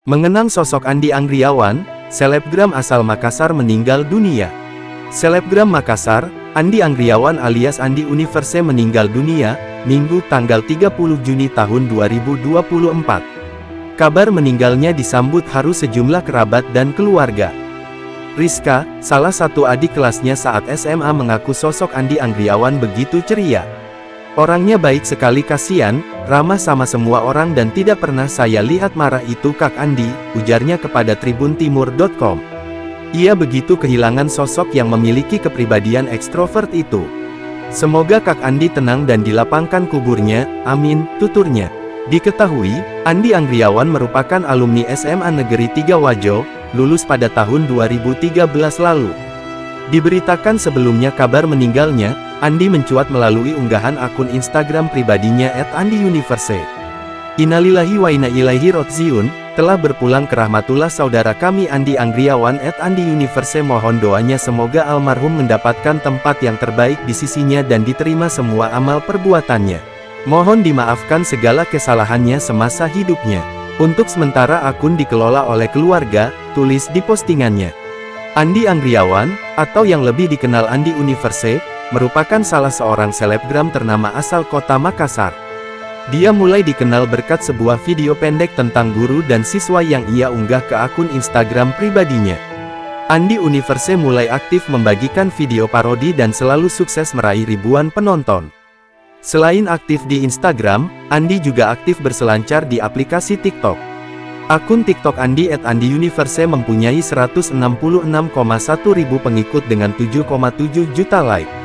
Mengenang sosok Andi Anggriawan, selebgram asal Makassar meninggal dunia. Selebgram Makassar, Andi Anggriawan alias Andi Universe meninggal dunia, Minggu tanggal 30 Juni tahun 2024. Kabar meninggalnya disambut haru sejumlah kerabat dan keluarga. Rizka, salah satu adik kelasnya saat SMA mengaku sosok Andi Anggriawan begitu ceria. Orangnya baik sekali, kasihan, ramah sama semua orang dan tidak pernah saya lihat marah itu Kak Andi, ujarnya kepada tribuntimur.com. Ia begitu kehilangan sosok yang memiliki kepribadian ekstrovert itu. Semoga Kak Andi tenang dan dilapangkan kuburnya, amin, tuturnya. Diketahui, Andi Anggriawan merupakan alumni SMA Negeri 3 Wajo, lulus pada tahun 2013 lalu. Diberitakan sebelumnya kabar meninggalnya, Andi mencuat melalui unggahan akun Instagram pribadinya @andiuniverse. Innalillahi wa inna ilaihi rajiun, telah berpulang ke rahmatullah saudara kami Andi Anggriawan @andiuniverse. Mohon doanya semoga almarhum mendapatkan tempat yang terbaik di sisinya dan diterima semua amal perbuatannya. Mohon dimaafkan segala kesalahannya semasa hidupnya. Untuk sementara akun dikelola oleh keluarga, tulis di postingannya. Andi Anggriawan, atau yang lebih dikenal Andi Universe, merupakan salah seorang selebgram ternama asal kota Makassar. Dia mulai dikenal berkat sebuah video pendek tentang guru dan siswa yang ia unggah ke akun Instagram pribadinya. Andi Universe mulai aktif membagikan video parodi dan selalu sukses meraih ribuan penonton. Selain aktif di Instagram, Andi juga aktif berselancar di aplikasi TikTok. Akun TikTok Andi @andiuniverse mempunyai 166,1 ribu pengikut dengan 7,7 juta like.